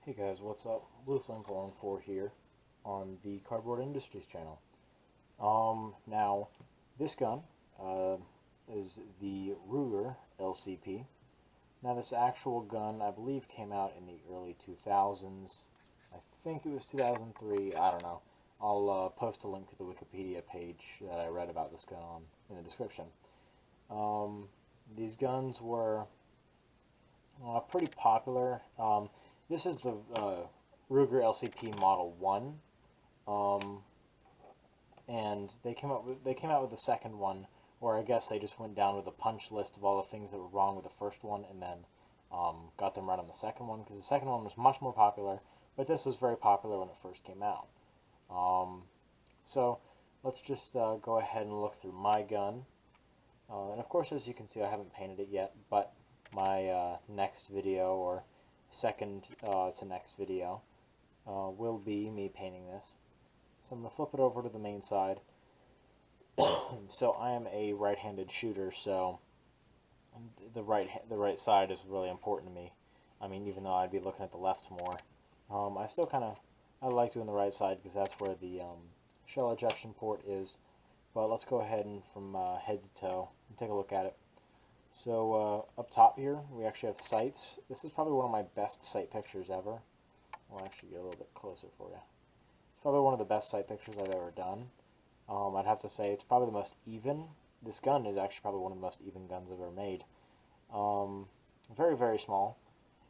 Hey guys, what's up? Blue Flame 414 here on the Cardboard Industries channel. Now, this gun is the Ruger LCP. Now, this actual gun, I believe, came out in the early 2000s. I think it was 2003. I don't know. I'll post a link to the Wikipedia page that I read about this gun on in the description. These guns were pretty popular. This is the Ruger LCP Model 1, and they came out with the second one, where I guess they just went down with a punch list of all the things that were wrong with the first one, and then got them right on the second one, because the second one was much more popular, but this was very popular when it first came out. So let's just go ahead and look through my gun, and of course, as you can see, I haven't painted it yet, but my next video, or second to next video, will be me painting this. So I'm going to flip it over to the main side. So I am a right-handed shooter, so the right side is really important to me. I mean, even though I'd be looking at the left more, I like doing the right side because that's where the shell ejection port is. But let's go ahead and from head to toe and take a look at it. So up top here, we actually have sights. This is probably one of my best sight pictures ever. I'll actually get a little bit closer for you. It's probably one of the best sight pictures I've ever done. I'd have to say it's probably the most even. This gun is actually probably one of the most even guns I've ever made. Very, very small.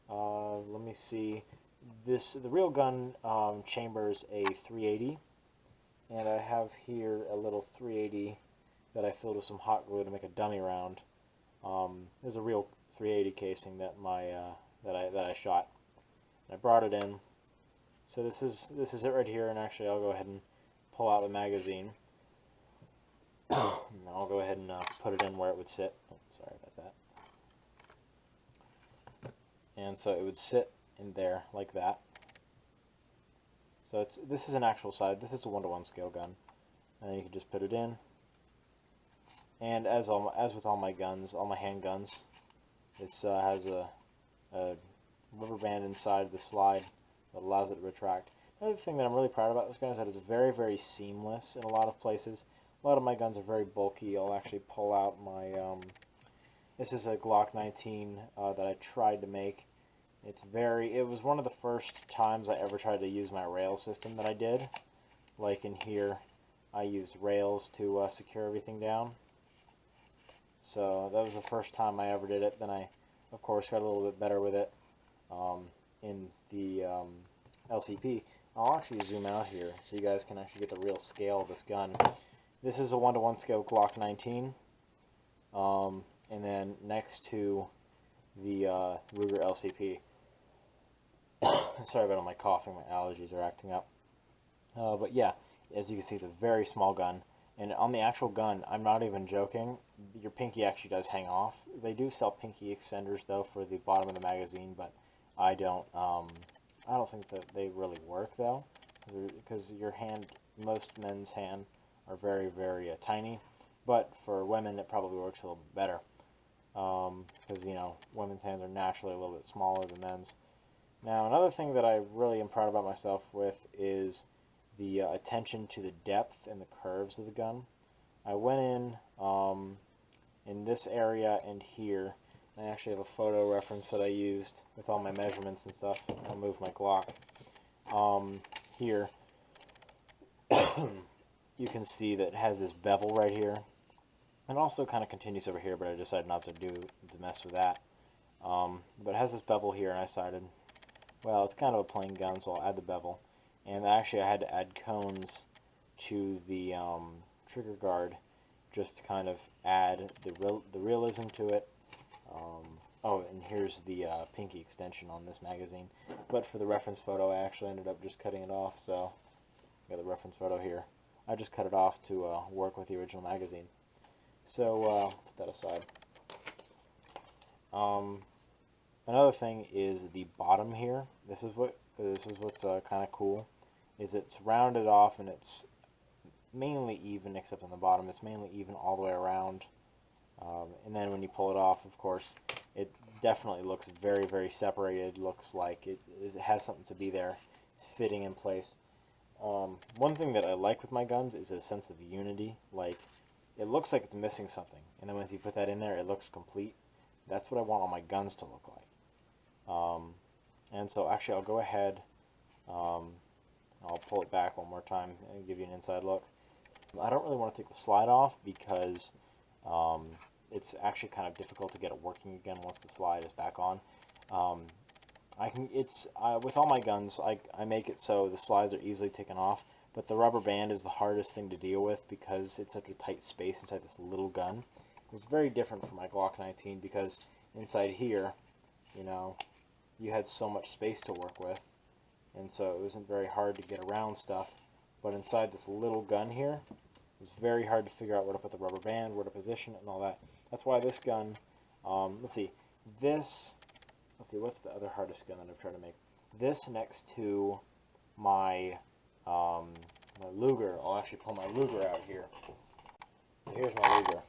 Let me see. The real gun chambers a 380, and I have here a little 380 that I filled with some hot glue to make a dummy round. There's a real 380 casing that that I shot. And I brought it in. So this is it right here, and actually I'll go ahead and pull out the magazine. And I'll go ahead and put it in where it would sit. Oh, sorry about that. And so it would sit in there like that. So this is an actual side. This is a 1-to-1 scale gun, and then you can just put it in. And as with all my guns, all my handguns, this has a rubber band inside the slide that allows it to retract. Another thing that I'm really proud about this gun is that it's very, very seamless in a lot of places. A lot of my guns are very bulky. I'll actually pull out my, this is a Glock 19 that I tried to make. It was one of the first times I ever tried to use my rail system that I did. Like in here, I used rails to secure everything down. So that was the first time I ever did it. Then I, of course, got a little bit better with it in the LCP. I'll actually zoom out here so you guys can actually get the real scale of this gun. This is a 1-to-1 scale Glock 19. And then next to the Ruger LCP. Sorry about all my coughing, my allergies are acting up. But yeah, as you can see, it's a very small gun. And on the actual gun, I'm not even joking, your pinky actually does hang off. They do sell pinky extenders, though, for the bottom of the magazine, but I don't think that they really work, though, because your hand, most men's hand, are very, very tiny. But for women, it probably works a little bit better, because, you know, women's hands are naturally a little bit smaller than men's. Now, another thing that I really am proud about myself with is the attention to the depth and the curves of the gun. I went in this area and here. I actually have a photo reference that I used with all my measurements and stuff. I'll move my Glock. Here, you can see that it has this bevel right here. And also kind of continues over here, but I decided not to mess with that. But it has this bevel here, and I decided, well, it's kind of a plain gun, so I'll add the bevel. And actually I had to add cones to the trigger guard just to kind of add the realism to it. Oh, and here's the pinky extension on this magazine. But for the reference photo, I actually ended up just cutting it off, so I got the reference photo here. I just cut it off to work with the original magazine. So put that aside. Another thing is the bottom here. This is what's kind of cool. Is it's rounded off and it's mainly even, except on the bottom. It's mainly even all the way around. And then when you pull it off, of course, it definitely looks very, very separated. Looks like it has something to be there. It's fitting in place. One thing that I like with my guns is a sense of unity. Like, it looks like it's missing something, and then once you put that in there, it looks complete. That's what I want all my guns to look like. And so actually I'll go ahead, I'll pull it back one more time and give you an inside look. I don't really want to take the slide off because it's actually kind of difficult to get it working again once the slide is back on. With all my guns, I make it so the slides are easily taken off, but the rubber band is the hardest thing to deal with because it's such a tight space inside this little gun. It's very different from my Glock 19 because inside here, you know, you had so much space to work with, and so it wasn't very hard to get around stuff. But inside this little gun here, it was very hard to figure out where to put the rubber band, where to position it, and all that. That's why this gun, let's see, what's the other hardest gun that I've tried to make? This next to my, my Ruger. I'll actually pull my Ruger out here. So here's my Ruger.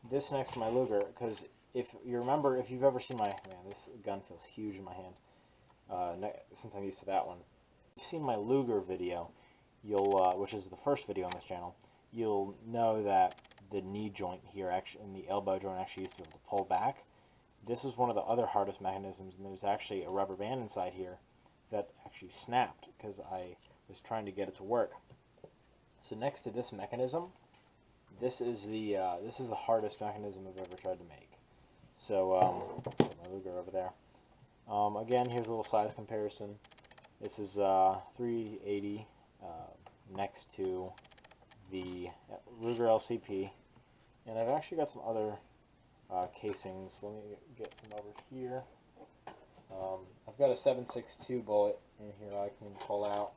This next to my Ruger, because if you remember, if you've ever seen my, man, this gun feels huge in my hand, since I'm used to that one. If you've seen my Ruger video, you'll, which is the first video on this channel, you'll know that the knee joint here, actually, and the elbow joint actually used to be able to pull back. This is one of the other hardest mechanisms, and there's actually a rubber band inside here that actually snapped because I was trying to get it to work. So next to this mechanism, this is the hardest mechanism I've ever tried to make. So put my Ruger over there. Again, here's a little size comparison. This is 380 next to the Ruger LCP, and I've actually got some other casings. Let me get some over here. I've got a 7.62 bullet in here I can pull out.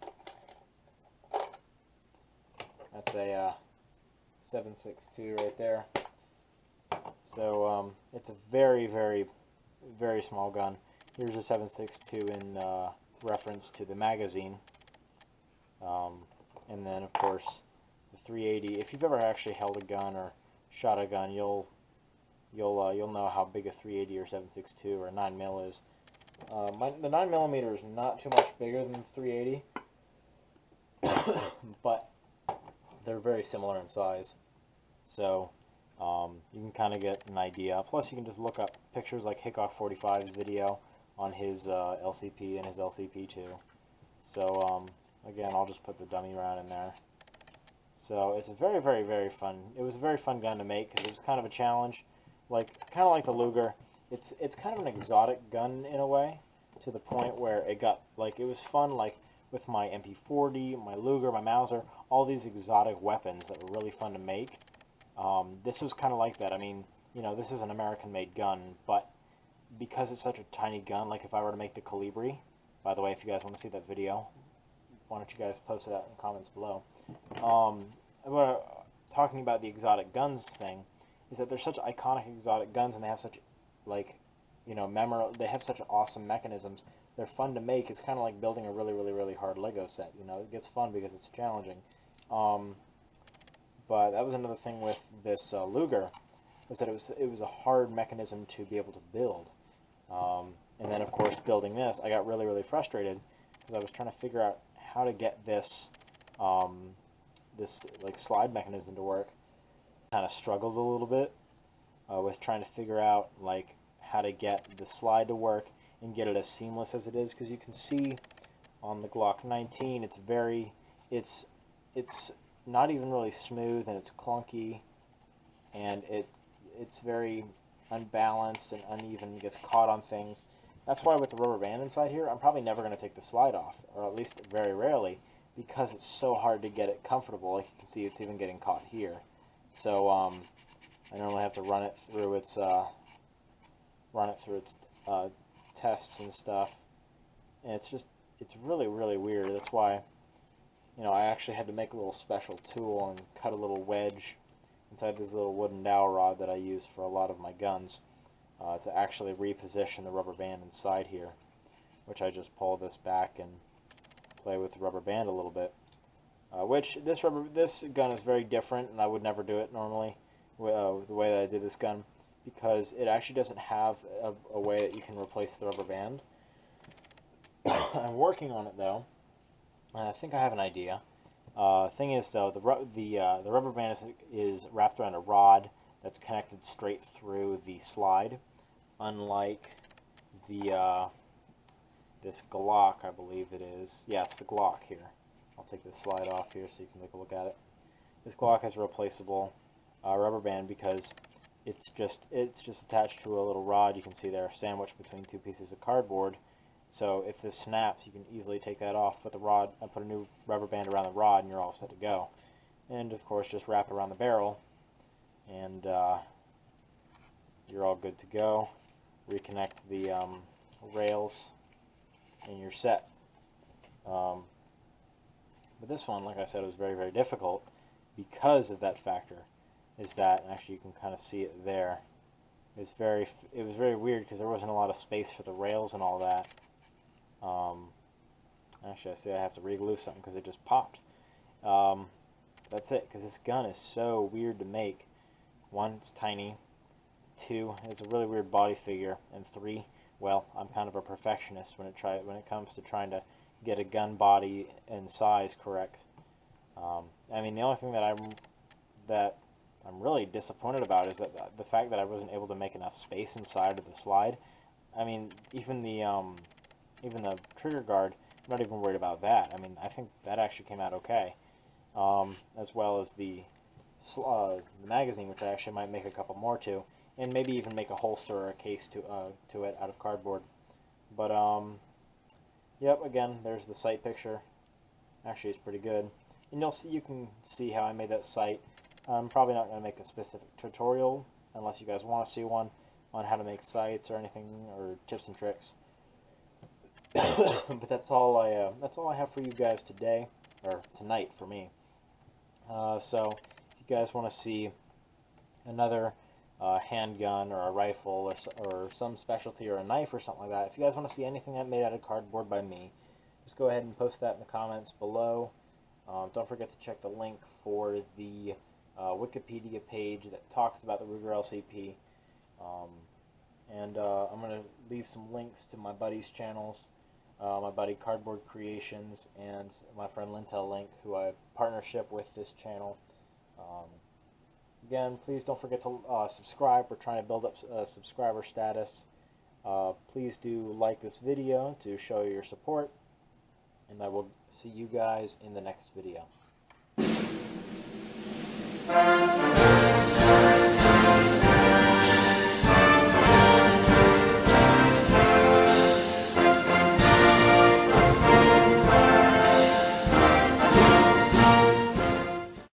That's a 7.62 right there. So it's a very, very, very small gun. Here's a 7.62 in reference to the magazine, and then of course the 380. If you've ever actually held a gun or shot a gun, you'll know how big a 380 or 7.62 or 9mm is. The 9mm is not too much bigger than the 380, but they're very similar in size. So you can kind of get an idea. Plus, you can just look up pictures like Hickok 45's video on his LCP and his LCP2. So again, I'll just put the dummy round in there. So it's a very, very, very fun. It was a very fun gun to make because it was kind of a challenge, kind of like the Ruger. It's kind of an exotic gun in a way, to the point where it got it was fun with my MP40, my Ruger, my Mauser, all these exotic weapons that were really fun to make. This was kind of like that. I mean, you know, this is an American-made gun, but because it's such a tiny gun, like if I were to make the Colibri, by the way, if you guys want to see that video, why don't you guys post it out in the comments below. Talking about the exotic guns thing, is that they're such iconic exotic guns, and they have such, you know, they have such awesome mechanisms. They're fun to make. It's kind of like building a really, really, really hard Lego set. You know, it gets fun because it's challenging. But that was another thing with this Ruger, was that it was a hard mechanism to be able to build. And then, of course, building this, I got really, really frustrated because I was trying to figure out how to get this slide mechanism to work. Kind of struggled a little bit with trying to figure out how to get the slide to work and get it as seamless as it is, because you can see on the Glock 19 it's not even really smooth, and it's clunky, and it's very unbalanced and uneven, gets caught on things. That's why with the rubber band inside here, I'm probably never going to take the slide off, or at least very rarely, because it's so hard to get it comfortable. Like you can see, it's even getting caught here. So I normally have to run it through its tests and stuff, and it's really, really weird. That's why, you know, I actually had to make a little special tool and cut a little wedge inside this little wooden dowel rod that I use for a lot of my guns to actually reposition the rubber band inside here, which I just pull this back and play with the rubber band a little bit. Which this gun is very different, and I would never do it normally the way that I did this gun. because it actually doesn't have a way that you can replace the rubber band. I'm working on it though, and I think I have an idea. Thing is though, the rubber band is wrapped around a rod that's connected straight through the slide, unlike the this Glock, I believe it is. Yeah, it's the Glock here. I'll take this slide off here so you can take a look at it. This Glock has a replaceable rubber band because it's just attached to a little rod. You can see there, sandwiched between two pieces of cardboard. So if this snaps, you can easily take that off, put the rod, and put a new rubber band around the rod, and you're all set to go. And of course, just wrap it around the barrel, and you're all good to go. Reconnect the rails, and you're set. But this one, like I said, was very, very difficult because of that factor. Is that actually you can kind of see it there? It was very weird because there wasn't a lot of space for the rails and all that. Actually, I see I have to re-glue something because it just popped. That's it, because this gun is so weird to make. 1, it's tiny. 2, it's a really weird body figure. And 3, well, I'm kind of a perfectionist when it comes to trying to get a gun body and size correct. I mean, the only thing that I'm really disappointed about is that the fact that I wasn't able to make enough space inside of the slide. I mean, even the trigger guard, I'm not even worried about that. I mean, I think that actually came out okay, as well as the magazine, which I actually might make a couple more to, and maybe even make a holster or a case to it out of cardboard. But yep, again, there's the sight picture. Actually, it's pretty good, and you can see how I made that sight. I'm probably not going to make a specific tutorial unless you guys want to see one on how to make sights or anything, or tips and tricks. But that's all I have for you guys today, or tonight for me. So if you guys want to see another handgun or a rifle or some specialty or a knife or something like that, if you guys want to see anything that made out of cardboard by me, just go ahead and post that in the comments below. Don't forget to check the link for the Wikipedia page that talks about the Ruger LCP. And I'm going to leave some links to my buddy's channels, my buddy Cardboard Creations and my friend Lintel Link, who I have partnership with this channel. Again, please don't forget to subscribe. We're trying to build up subscriber status. Please do like this video to show your support, and I will see you guys in the next video.